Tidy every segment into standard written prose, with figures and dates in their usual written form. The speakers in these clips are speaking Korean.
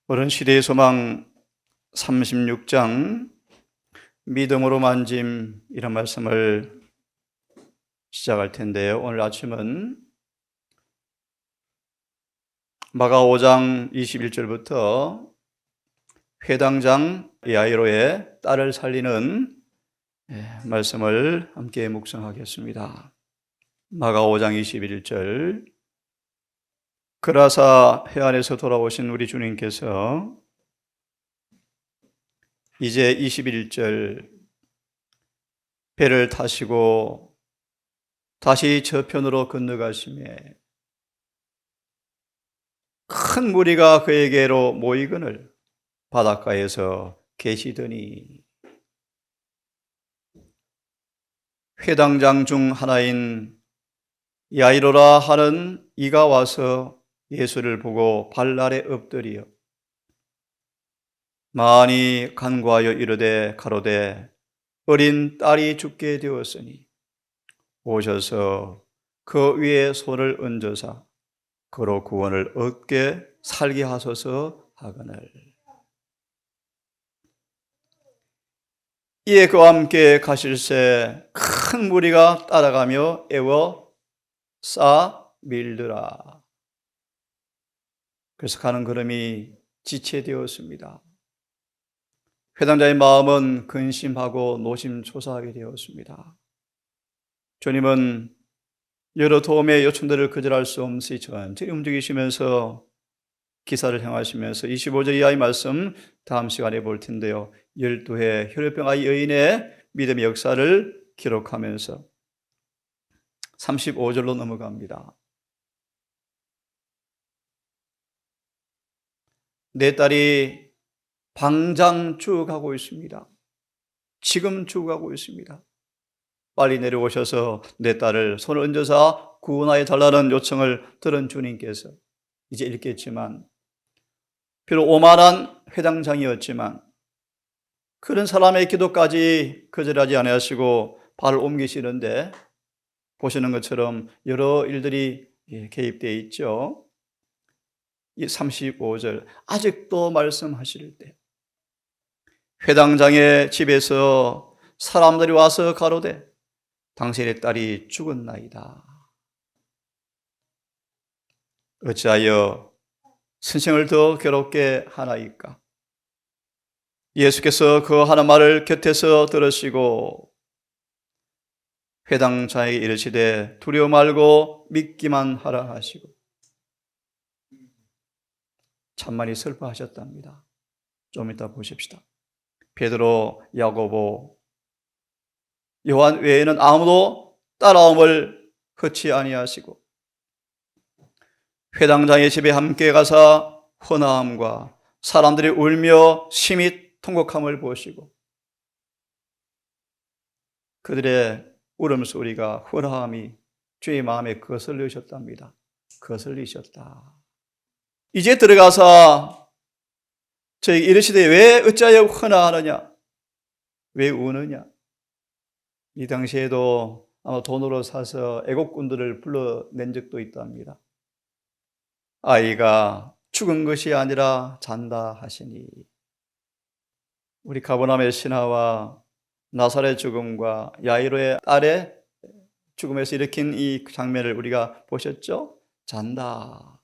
오늘 시대의 소망 36장 믿음으로 만짐 이런 말씀을 시작할 텐데요. 오늘 아침은 마가 5장 21절부터 회당장 야이로의 딸을 살리는 말씀을 함께 묵상하겠습니다. 마가 5장 21절 그라사 해안에서 돌아오신 우리 주님께서 이제 21절 배를 타시고 다시 저편으로 건너가시매 큰 무리가 그에게로 모이거늘 바닷가에서 계시더니 회당장 중 하나인 야이로라 하는 이가 와서 예수를 보고 발 아래 엎드리어 많이 간구하여 이르되 가로되 어린 딸이 죽게 되었으니 오셔서 그 위에 손을 얹어사 그로 구원을 얻게 살게 하소서 하거늘. 이에 그와 함께 가실새 큰 무리가 따라가며 애워 싸 밀더라. 그래서 가는 걸음이 지체되었습니다. 회당자의 마음은 근심하고 노심초사하게 되었습니다. 주님은 여러 도움의 요청들을 거절할 수 없이 천천히 움직이시면서 기사를 행하시면서 25절 이하의 말씀 다음 시간에 볼 텐데요. 12회 혈혈병 아이 여인의 믿음의 역사를 기록하면서 35절로 넘어갑니다. 내 딸이 당장 죽어가고 있습니다. 지금 죽어가고 있습니다. 빨리 내려오셔서 내 딸을 손을 얹어서 구원하여 달라는 요청을 들은 주님께서 이제 읽겠지만 비록 오만한 회당장이었지만 그런 사람의 기도까지 거절하지 아니하시고 발을 옮기시는데 보시는 것처럼 여러 일들이 개입되어 있죠. 이 35절 아직도 말씀하실 때 회당장의 집에서 사람들이 와서 가로되 당신의 딸이 죽었나이다. 어찌하여 선생을 더 괴롭게 하나이까? 예수께서 그 하는 말을 곁에서 들으시고 회당장에게 이르시되 두려워 말고 믿기만 하라 하시고 참 많이 슬퍼하셨답니다. 좀 이따 보십시다. 베드로, 야고보, 요한 외에는 아무도 따라옴을 허치 아니하시고 회당장의 집에 함께 가사 헌화함과 사람들이 울며 심히 통곡함을 보시고 그들의 울음소리가 헌화함이 주의 마음에 거슬리셨답니다. 거슬리셨다. 이제 들어가서 저희 이르시되 왜 어찌하여 헌화하느냐? 왜 우느냐? 이 당시에도 아마 돈으로 사서 애국꾼들을 불러낸 적도 있답니다. 아이가 죽은 것이 아니라 잔다 하시니 우리 가버나움의 신화와 나사렛 죽음과 야이로의 딸의 죽음에서 일으킨 이 장면을 우리가 보셨죠? 잔다.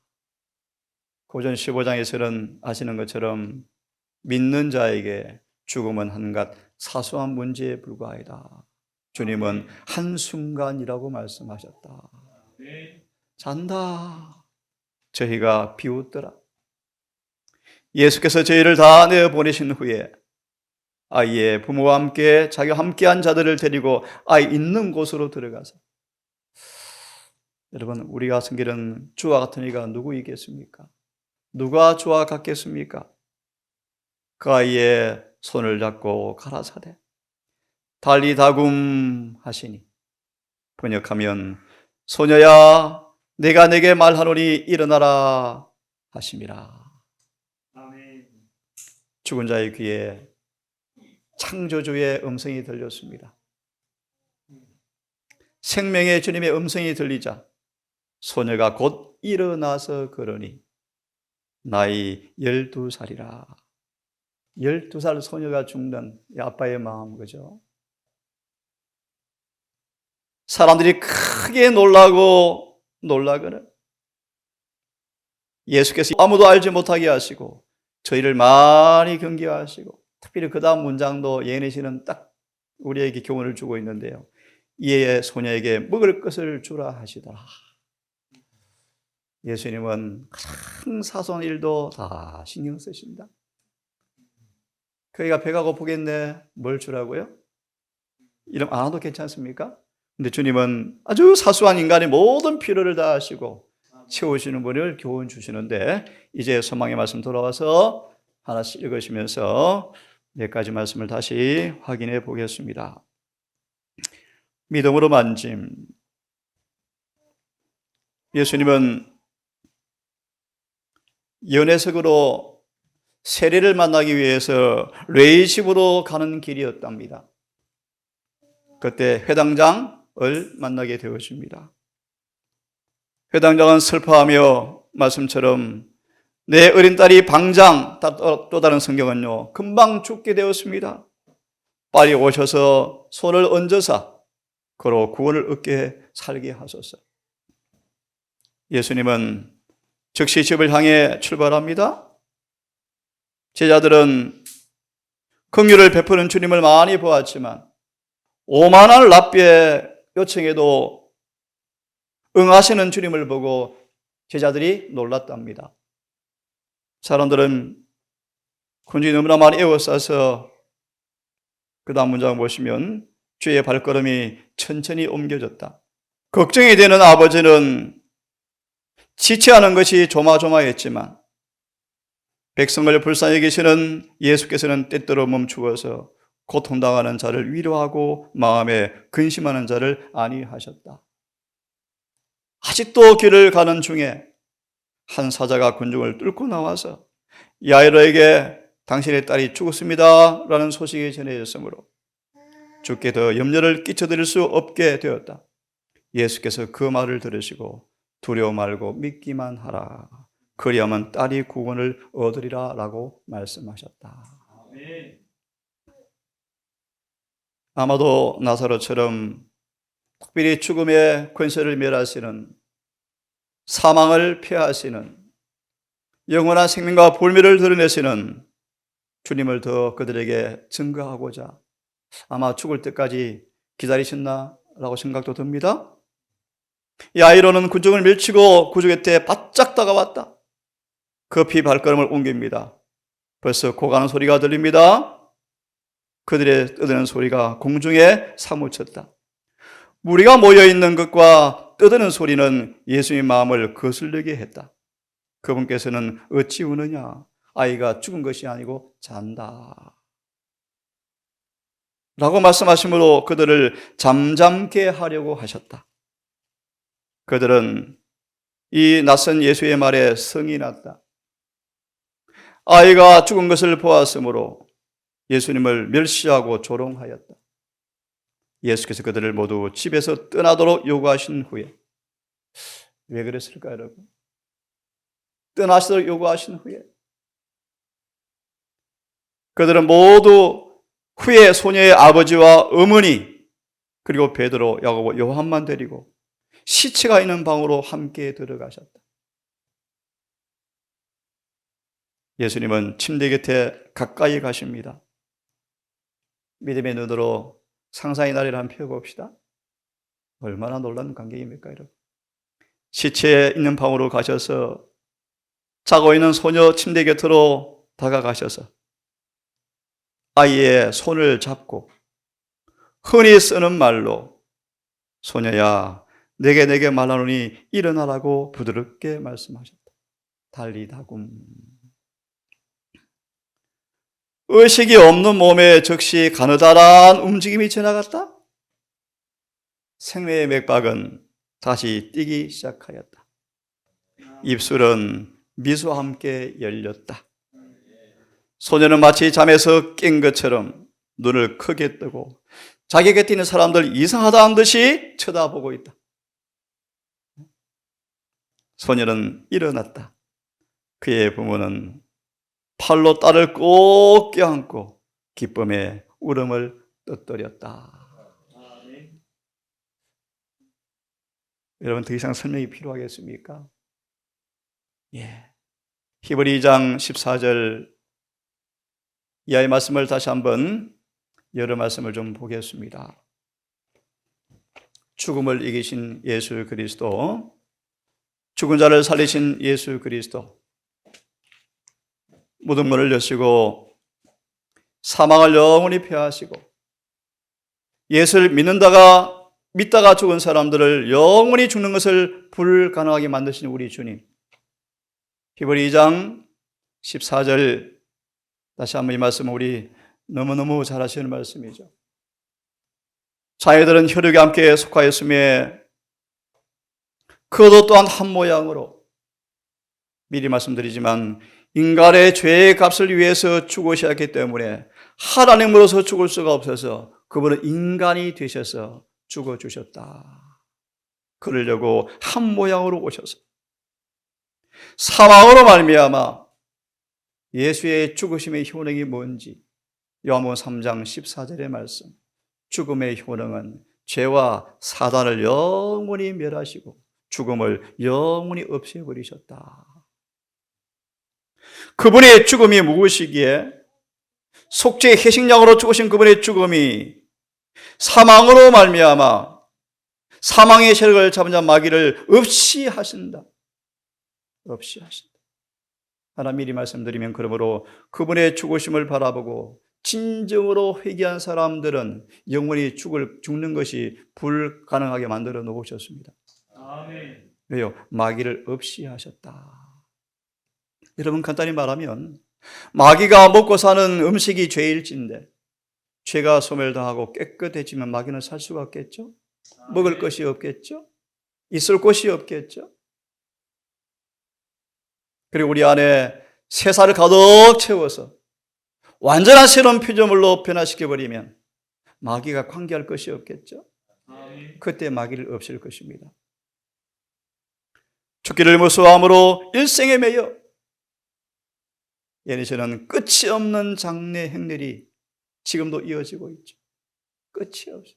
고전 15장에서는 아시는 것처럼 믿는 자에게 죽음은 한갓 사소한 문제에 불과하다. 주님은 한순간이라고 말씀하셨다. 잔다. 저희가 비웃더라. 예수께서 저희를 다 내어보내신 후에 아이의 부모와 함께 자기와 함께한 자들을 데리고 아이 있는 곳으로 들어가서 여러분 우리가 섬기는 주와 같은 이가 누구이겠습니까? 누가 주와 같겠습니까? 그 아이의 손을 잡고 가라사대 달리다굼 하시니 번역하면 소녀야 내가 내게 말하노니 일어나라 하심이라. 아멘. 죽은 자의 귀에 창조주의 음성이 들렸습니다. 생명의 주님의 음성이 들리자 소녀가 곧 일어나서 걸으니 나이 12살이라. 12살 소녀가 죽는 아빠의 마음, 그죠? 사람들이 크게 놀라거늘 예수께서 아무도 알지 못하게 하시고 저희를 많이 경계하시고, 특별히 그 다음 문장도 예언의 시는 딱 우리에게 교훈을 주고 있는데요. 이에 소녀에게 먹을 것을 주라 하시더라. 예수님은 큰 사소한 일도 다 신경 쓰신다. 그이가 배가 고프겠네, 뭘 주라고요? 이러면 안 와도 괜찮습니까? 근데 주님은 아주 사소한 인간의 모든 필요를 다 하시고 채우시는 분을 교훈 주시는데, 이제 소망의 말씀 돌아와서 하나씩 읽으시면서 몇 가지 말씀을 다시 확인해 보겠습니다. 믿음으로 만짐. 예수님은 연회석으로 세례를 만나기 위해서 레이십으로 가는 길이었답니다. 그때 회당장을 만나게 되었습니다. 회당장은 슬퍼하며 말씀처럼 내 어린 딸이 방장, 또 다른 성경은요, 금방 죽게 되었습니다. 빨리 오셔서 손을 얹어서 그로 구원을 얻게 살게 하소서. 예수님은 즉시 집을 향해 출발합니다. 제자들은 긍휼을 베푸는 주님을 많이 보았지만 오만한 랍비의 요청에도 응하시는 주님을 보고 제자들이 놀랐답니다. 사람들은 군중이 너무나 많이 에워싸서 그 다음 문장 보시면 주의 발걸음이 천천히 옮겨졌다. 걱정이 되는 아버지는 지체하는 것이 조마조마했지만 백성을 불쌍히 계시는 예수께서는 때때로 멈추어서 고통당하는 자를 위로하고 마음에 근심하는 자를 안위하셨다. 아직도 길을 가는 중에 한 사자가 군중을 뚫고 나와서 야이로에게 당신의 딸이 죽었습니다 라는 소식이 전해졌으므로 주께 더 염려를 끼쳐드릴 수 없게 되었다. 예수께서 그 말을 들으시고 두려워 말고 믿기만 하라. 그리하면 딸이 구원을 얻으리라 라고 말씀하셨다. 아마도 나사로처럼 특별히 죽음의 권세를 멸하시는, 사망을 폐하시는, 영원한 생명과 볼미를 드러내시는 주님을 더 그들에게 증거하고자 아마 죽을 때까지 기다리셨나 라고 생각도 듭니다. 야이로는 군중을 밀치고 구주 곁에 바짝 다가왔다. 급히 발걸음을 옮깁니다. 벌써 고가는 소리가 들립니다. 그들의 떠드는 소리가 공중에 사무쳤다. 무리가 모여있는 것과 떠드는 소리는 예수님의 마음을 거슬리게 했다. 그분께서는 어찌 우느냐? 아이가 죽은 것이 아니고 잔다 라고 말씀하심으로 그들을 잠잠케 하려고 하셨다. 그들은 이 낯선 예수의 말에 성이 났다. 아이가 죽은 것을 보았으므로 예수님을 멸시하고 조롱하였다. 예수께서 그들을 모두 집에서 떠나도록 요구하신 후에, 왜 그랬을까요, 여러분? 떠나시도록 요구하신 후에 그들은 모두 후에 소녀의 아버지와 어머니 그리고 베드로, 야고보, 요한만 데리고 시체가 있는 방으로 함께 들어가셨다. 예수님은 침대 곁에 가까이 가십니다. 믿음의 눈으로 상상의 나래를 한번 펴봅시다. 얼마나 놀라운 광경입니까, 여러분? 시체에 있는 방으로 가셔서 자고 있는 소녀 침대 곁으로 다가가셔서 아이의 손을 잡고 흔히 쓰는 말로 소녀야 내게 말하노니 일어나라고 부드럽게 말씀하셨다. 달리다굼. 의식이 없는 몸에 즉시 가느다란 움직임이 지나갔다. 생명의 맥박은 다시 뛰기 시작하였다. 입술은 미소와 함께 열렸다. 소녀는 마치 잠에서 깬 것처럼 눈을 크게 뜨고 자기 곁에 있는 사람들 이상하다는 듯이 쳐다보고 있다. 소녀는 일어났다. 그의 부모는 팔로 딸을 꼭 껴안고 기쁨의 울음을 떠떠렸다. 여러분, 더 이상 설명이 필요하겠습니까? 예. 히브리 2장 14절 이하의 말씀을 다시 한번 여러 말씀을 좀 보겠습니다. 죽음을 이기신 예수 그리스도, 죽은 자를 살리신 예수 그리스도, 모든 문을 여시고 사망을 영원히 폐하시고 예수를 믿다가 죽은 사람들을 영원히 죽는 것을 불가능하게 만드신 우리 주님. 히브리 2장 14절 다시 한번 이 말씀은 우리 너무너무 잘 아시는 말씀이죠. 자녀들은 혈육에 함께 속하였으며 그도 또한 한 모양으로, 미리 말씀드리지만 인간의 죄의 값을 위해서 죽으셨기 때문에 하나님으로서 죽을 수가 없어서 그분은 인간이 되셔서 죽어주셨다. 그러려고 한 모양으로 오셔서 사망으로 말미암아 예수의 죽으심의 효능이 뭔지 요한복음 3장 14절의 말씀, 죽음의 효능은 죄와 사단을 영원히 멸하시고 죽음을 영원히 없애버리셨다. 그분의 죽음이 무엇이기에? 속죄의 희생양으로 죽으신 그분의 죽음이 사망으로 말미암아 사망의 세력을 잡은 자 마귀를 없이 하신다. 없이 하신다. 하나 미리 말씀드리면, 그러므로 그분의 죽으심을 바라보고 진정으로 회개한 사람들은 영원히 죽는 것이 불가능하게 만들어 놓으셨습니다. 아멘. 왜요? 마귀를 없이 하셨다. 여러분, 간단히 말하면 마귀가 먹고 사는 음식이 죄일진데 죄가 소멸당하고 깨끗해지면 마귀는 살 수가 없겠죠? 먹을 것이 없겠죠? 있을 곳이 없겠죠? 그리고 우리 안에 새살을 가득 채워서 완전한 새로운 피조물로 변화시켜버리면 마귀가 관계할 것이 없겠죠? 그때 마귀를 없앨 것입니다. 죽기를 무서워함으로 일생에 매여 예니시는 끝이 없는 장래 행렬이 지금도 이어지고 있죠. 끝이 없어요.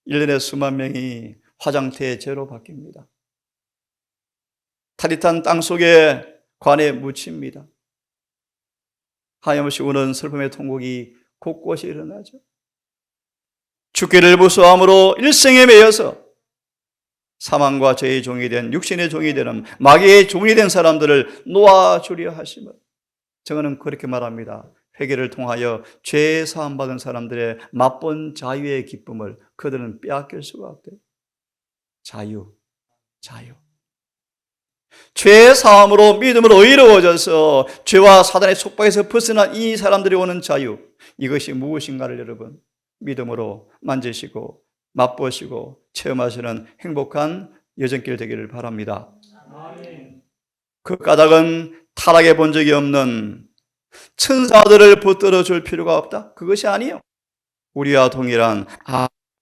1년에 수만 명이 화장태의 죄로 바뀝니다. 타리탄 땅속에 관에 묻힙니다. 하염없이 우는 슬픔의 통곡이 곳곳이 일어나죠. 죽기를 무서워함으로 일생에 매여서 사망과 죄의 종이 된, 육신의 종이 되는 마귀의 종이 된 사람들을 놓아주려 하심을, 저는 그렇게 말합니다. 회개를 통하여 죄 사함 받은 사람들의 맛본 자유의 기쁨을 그들은 빼앗길 수가 없대요. 자유. 죄 사함으로 믿음으로 의로워져서 죄와 사단의 속박에서 벗어난 이 사람들이 오는 자유, 이것이 무엇인가를 여러분 믿음으로 만지시고 맛보시고 체험하시는 행복한 여정길 되기를 바랍니다. 그 까닭은 타락해 본 적이 없는 천사들을 붙들어 줄 필요가 없다? 그것이 아니에요. 우리와 동일한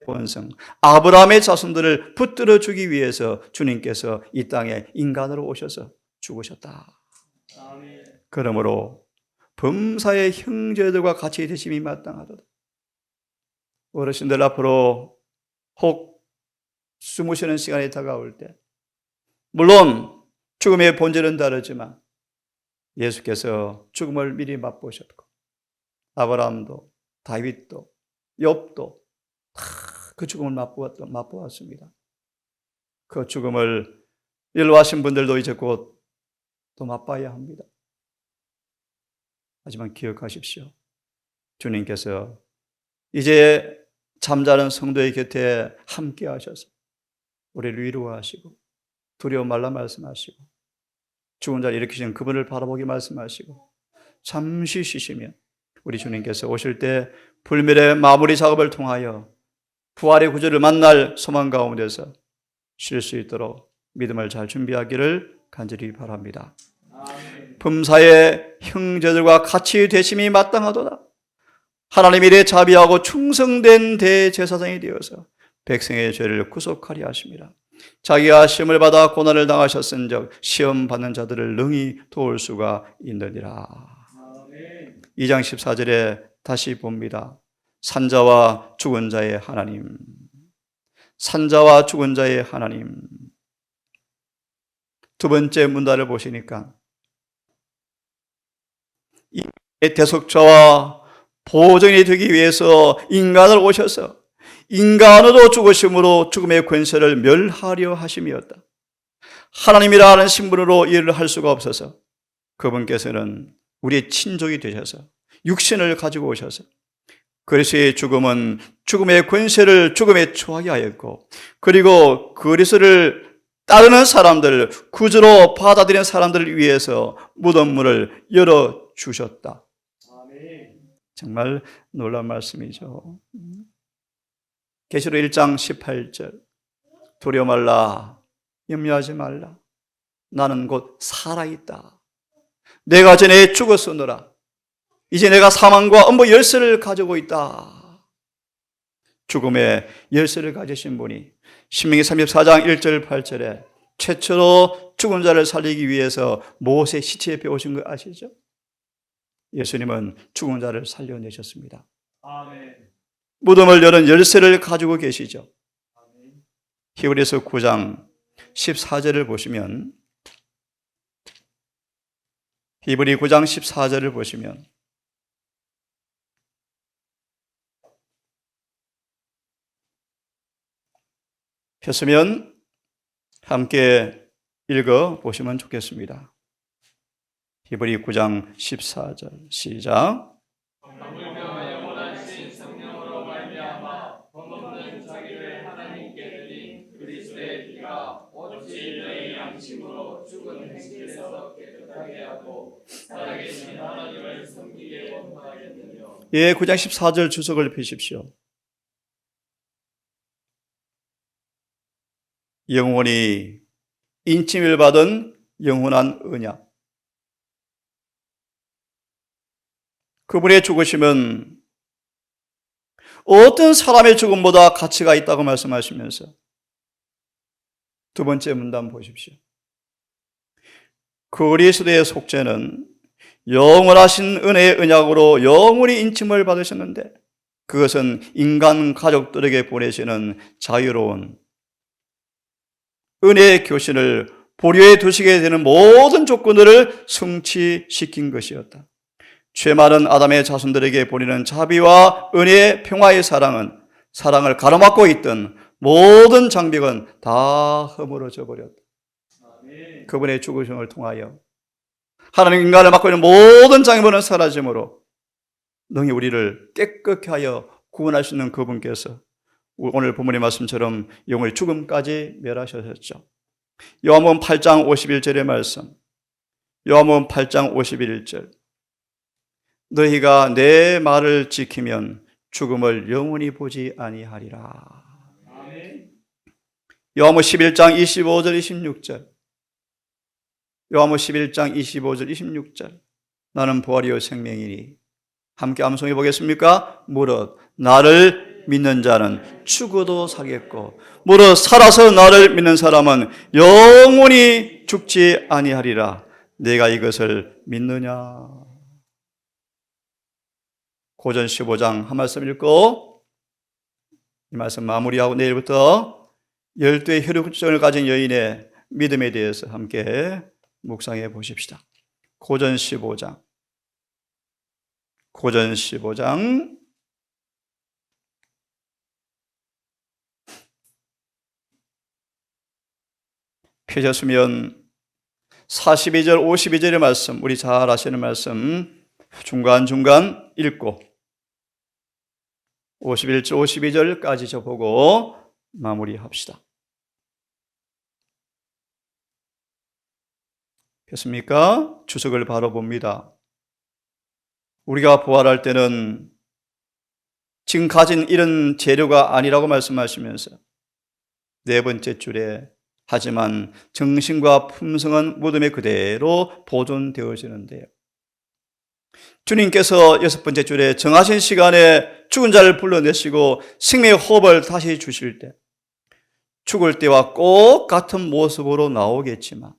본성, 아브라함의 자손들을 붙들어 주기 위해서 주님께서 이 땅에 인간으로 오셔서 죽으셨다. 그러므로 범사의 형제들과 같이 되심이 마땅하도다. 어르신들 앞으로 혹 숨 쉬는 시간이 다가올 때, 물론 죽음의 본질은 다르지만 예수께서 죽음을 미리 맛보셨고 아브라함도 다윗도 욥도 다 그 죽음을 맛보았습니다. 그 죽음을 일로하신 분들도 이제 곧 또 맛봐야 합니다. 하지만 기억하십시오. 주님께서 이제 잠자는 성도의 곁에 함께 하셔서 우리를 위로하시고 두려워 말라 말씀하시고 죽은 자를 일으키신 그분을 바라보기 말씀하시고 잠시 쉬시면 우리 주님께서 오실 때 불멸의 마무리 작업을 통하여 부활의 구주를 만날 소망 가운데서 쉴 수 있도록 믿음을 잘 준비하기를 간절히 바랍니다. 범사의 형제들과 같이 되심이 마땅하도다. 하나님의 일에 자비하고 충성된 대제사장이 되어서 백성의 죄를 구속하려 하십니다. 자기가 시험을 받아 고난을 당하셨은즉 시험 받는 자들을 능히 도울 수가 있느니라. 2장 14절에 다시 봅니다. 산자와 죽은 자의 하나님, 산자와 죽은 자의 하나님. 두 번째 문단을 보시니까 이 대속자와 보존이 되기 위해서 인간을 오셔서 인간으로 죽으심으로 죽음의 권세를 멸하려 하심이었다. 하나님이라는 신분으로 일을 할 수가 없어서 그분께서는 우리의 친족이 되셔서 육신을 가지고 오셔서 그리스도의 죽음은 죽음의 권세를 죽음에 처하게 하였고, 그리고 그리스도를 따르는 사람들, 구주로 받아들이는 사람들을 위해서 무덤 문을 열어주셨다. 정말 놀라운 말씀이죠. 계시록 1장 18절, 두려워 말라, 염려하지 말라, 나는 곧 살아있다. 내가 전에 죽었으노라. 이제 내가 사망과 엄보 열쇠를 가지고 있다. 죽음의 열쇠를 가지신 분이 신명기 34장 1절 8절에 최초로 죽은 자를 살리기 위해서 모세 시체에 배우신 거 아시죠? 예수님은 죽은 자를 살려내셨습니다. 아멘. 무덤을 여는 열쇠를 가지고 계시죠. 히브리서 9장 14절을 보시면, 히브리 9장 14절을 보시면 폈으면 함께 읽어 보시면 좋겠습니다. 히브리 9장 14절 시작. 예, 9장 14절 주석을 펴십시오. 영원히 인침을 받은 영원한 언약. 그분의 죽으심은 어떤 사람의 죽음보다 가치가 있다고 말씀하시면서 두 번째 문단 보십시오. 그리스도의 속죄는 영원하신 은혜의 언약으로 영원히 인침을 받으셨는데, 그것은 인간 가족들에게 보내시는 자유로운 은혜의 교신을 보류해 두시게 되는 모든 조건들을 성취시킨 것이었다. 죄 많은 아담의 자손들에게 보내는 자비와 은혜의 평화의 사랑은, 사랑을 가로막고 있던 모든 장벽은 다 허물어져 버렸다. 그분의 죽으심을 통하여 하나님 인간을 막고 있는 모든 장애물은 사라짐으로 능히 우리를 깨끗게 하여 구원할 수 있는 그분께서 오늘 본문의 말씀처럼 영원히 죽음까지 멸하셨죠. 요한복음 8장 51절의 말씀, 요한복음 8장 51절, 너희가 내 말을 지키면 죽음을 영원히 보지 아니하리라. 요한복음 11장 25절 26절, 요한복음 11장 25절 26절, 나는 부활이요 생명이니 함께 암송해 보겠습니까? 무릇 나를 믿는 자는 죽어도 살겠고 무릇 살아서 나를 믿는 사람은 영원히 죽지 아니하리라. 내가 이것을 믿느냐? 고전 15장 한 말씀 읽고 이 말씀 마무리하고 내일부터 12의 혈육증을 가진 여인의 믿음에 대해서 함께 묵상해 보십시다. 고전 15장, 고전 15장 펴셨으면 42절 52절의 말씀, 우리 잘 아시는 말씀 중간중간 읽고 51절 52절까지 접보고 마무리합시다. 폈습니까? 주석을 바로 봅니다. 우리가 부활할 때는 지금 가진 이런 재료가 아니라고 말씀하시면서 네 번째 줄에 하지만 정신과 품성은 무덤에 그대로 보존되어지는데요. 주님께서 여섯 번째 줄에 정하신 시간에 죽은 자를 불러내시고 생명의 호흡을 다시 주실 때 죽을 때와 꼭 같은 모습으로 나오겠지만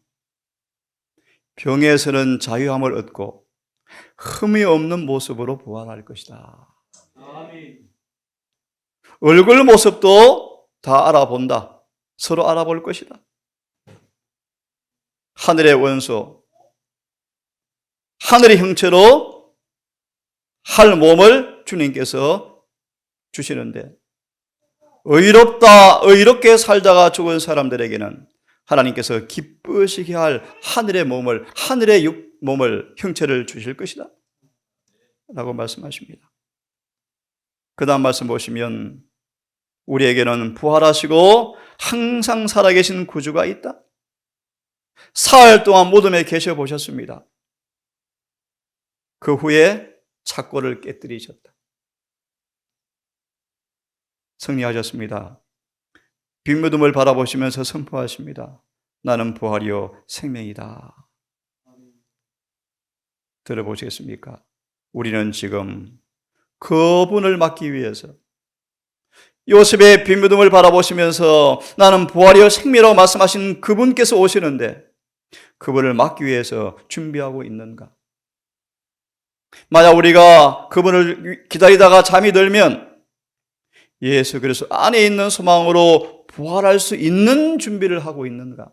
병에서는 자유함을 얻고 흠이 없는 모습으로 부활할 것이다. 얼굴 모습도 다 알아본다. 서로 알아볼 것이다. 하늘의 원수, 하늘의 형체로 할 몸을 주님께서 주시는데 의롭게 살다가 죽은 사람들에게는 하나님께서 기쁘시게 할 하늘의 몸을, 하늘의 몸을, 형체를 주실 것이다 라고 말씀하십니다. 그 다음 말씀 보시면 우리에게는 부활하시고 항상 살아계신 구주가 있다. 사흘 동안 무덤에 계셔 보셨습니다. 그 후에 착고를 깨뜨리셨다. 승리하셨습니다. 빈 무덤을 바라보시면서 선포하십니다. 나는 부활이요 생명이다. 들어보시겠습니까? 우리는 지금 그분을 맞기 위해서 요셉의 빈 무덤을 바라보시면서 나는 부활이요 생명이라고 말씀하신 그분께서 오시는데 그분을 맞기 위해서 준비하고 있는가? 만약 우리가 그분을 기다리다가 잠이 들면 예수 그리스도 안에 있는 소망으로 부활할 수 있는 준비를 하고 있는가?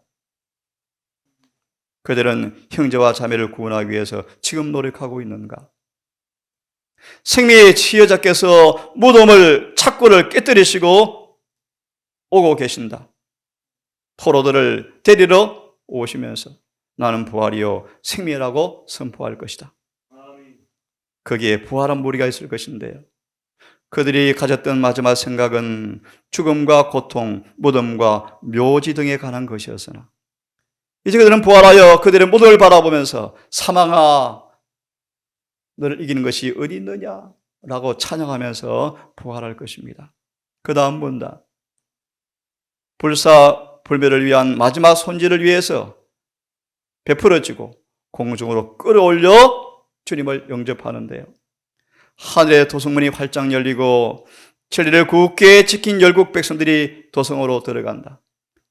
그들은 형제와 자매를 구원하기 위해서 지금 노력하고 있는가? 생명의 치유자께서 무덤을 착고를 깨뜨리시고 오고 계신다. 포로들을 데리러 오시면서 나는 부활이요 생명이라고 선포할 것이다. 거기에 부활한 무리가 있을 것인데요. 그들이 가졌던 마지막 생각은 죽음과 고통, 무덤과 묘지 등에 관한 것이었으나 이제 그들은 부활하여 그들의 무덤을 바라보면서 사망아 너를 이기는 것이 어디 있느냐 라고 찬양하면서 부활할 것입니다. 그 다음 본다. 불사불멸을 위한 마지막 손질을 위해서 베풀어지고 공중으로 끌어올려 주님을 영접하는데요. 하늘의 도성문이 활짝 열리고 진리를 굳게 지킨 열국 백성들이 도성으로 들어간다.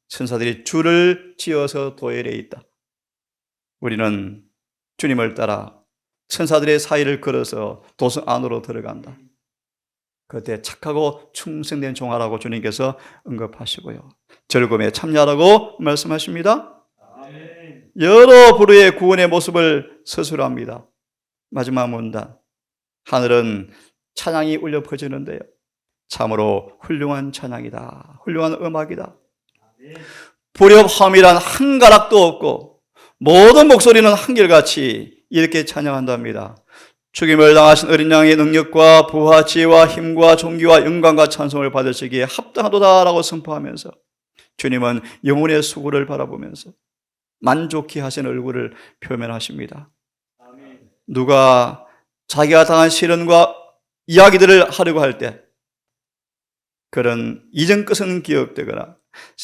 천사들이 줄을 지어서 도열에 있다. 우리는 주님을 따라 천사들의 사이를 걸어서 도성 안으로 들어간다. 그때 착하고 충성된 종하라고 주님께서 언급하시고요. 즐거움에 참여하라고 말씀하십니다. 여러 부류의 구원의 모습을 서술합니다. 마지막 문단. 하늘은 찬양이 울려 퍼지는데요. 참으로 훌륭한 찬양이다. 훌륭한 음악이다. 불협화음이란 한 가락도 없고 모든 목소리는 한결같이 이렇게 찬양한답니다. 죽임을 당하신 어린 양의 능력과 부와 지혜와 힘과 존귀와 영광과 찬송을 받으시기에 합당하도다라고 선포하면서 주님은 영혼의 수고를 바라보면서 만족해 하신 얼굴을 표현하십니다. 누가 자기가 당한 시련과 이야기들을 하려고 할 때 그런 이전 것은 기억되거나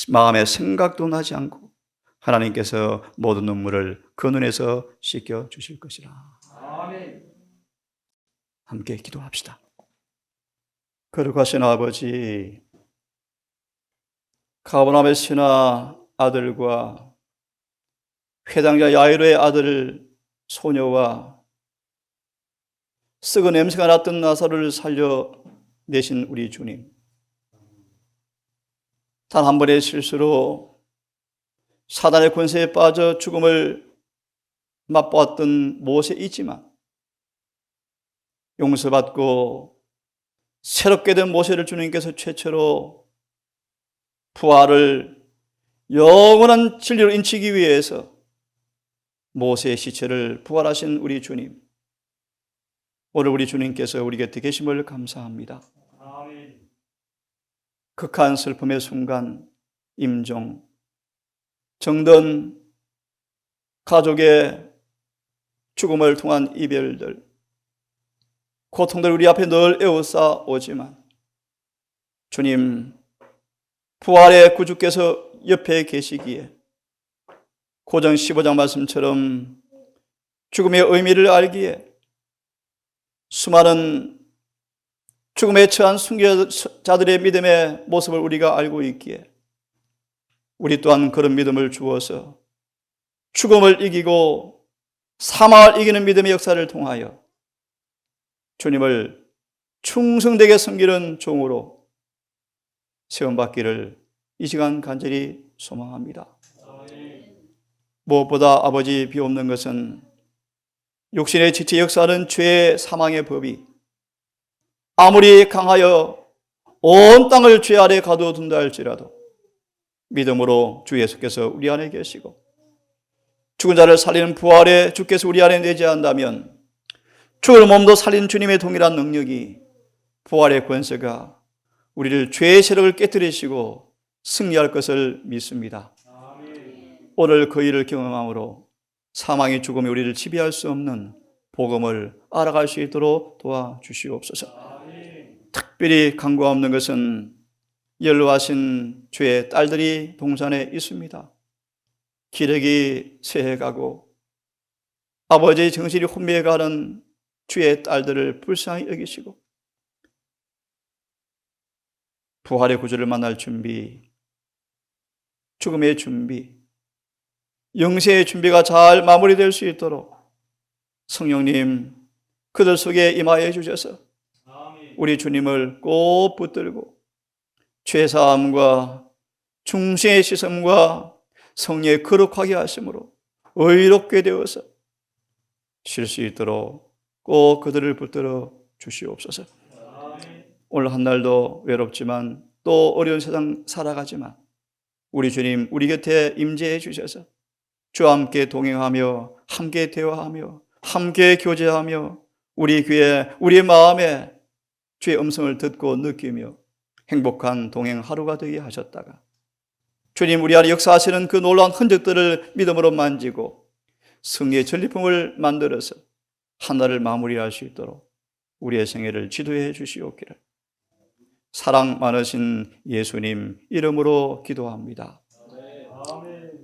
마음에 생각도 나지 않고 하나님께서 모든 눈물을 그 눈에서 씻겨 주실 것이라. 아멘. 함께 기도합시다. 거룩하신 아버지, 가버나움의 신하 아들과 회당자 야이로의 아들 소녀와 썩은 냄새가 났던 나사로를 살려내신 우리 주님, 단 한 번의 실수로 사단의 권세에 빠져 죽음을 맛보았던 모세이지만 용서받고 새롭게 된 모세를 주님께서 최초로 부활을 영원한 진리로 인치기 위해서 모세의 시체를 부활하신 우리 주님, 오늘 우리 주님께서 우리 곁에 계심을 감사합니다. 아멘. 극한 슬픔의 순간, 임종, 정든, 가족의 죽음을 통한 이별들, 고통들 우리 앞에 늘 에워싸 오지만 주님, 부활의 구주께서 옆에 계시기에 고정 15장 말씀처럼 죽음의 의미를 알기에 수많은 죽음에 처한 순교자들의 믿음의 모습을 우리가 알고 있기에 우리 또한 그런 믿음을 주어서 죽음을 이기고 사망을 이기는 믿음의 역사를 통하여 주님을 충성되게 섬기는 종으로 세움받기를 이 시간 간절히 소망합니다. 무엇보다 아버지 비옵는 것은 육신의 지체 역사는 죄의 사망의 법이 아무리 강하여 온 땅을 죄 아래 가둬둔다 할지라도 믿음으로 주 예수께서 우리 안에 계시고 죽은 자를 살리는 부활에 주께서 우리 안에 내재한다면 죽을 몸도 살린 주님의 동일한 능력이 부활의 권세가 우리를 죄의 세력을 깨뜨리시고 승리할 것을 믿습니다. 오늘 그 일을 경험함으로 사망의 죽음이 우리를 지배할 수 없는 복음을 알아갈 수 있도록 도와주시옵소서. 특별히 간구하옵는 것은 연로하신 주의 딸들이 동산에 있습니다. 기력이 쇠해가고 아버지의 정신이 혼미해가는 주의 딸들을 불쌍히 여기시고 부활의 구주를 만날 준비, 죽음의 준비, 영세의 준비가 잘 마무리될 수 있도록 성령님 그들 속에 임하여 주셔서 우리 주님을 꼭 붙들고 죄사함과 중생의 시선과 성령의 거룩하게 하심으로 의롭게 되어서 쉴 수 있도록 꼭 그들을 붙들어 주시옵소서. 오늘 한 날도 외롭지만 또 어려운 세상 살아가지만 우리 주님 우리 곁에 임재해 주셔서 주와 함께 동행하며 함께 대화하며 함께 교제하며 우리 귀에 우리 마음에 주의 음성을 듣고 느끼며 행복한 동행 하루가 되게 하셨다가 주님 우리 안에 역사하시는 그 놀라운 흔적들을 믿음으로 만지고 승리의 전리품을 만들어서 하나를 마무리할 수 있도록 우리의 생애를 지도해 주시옵기를 사랑 많으신 예수님 이름으로 기도합니다.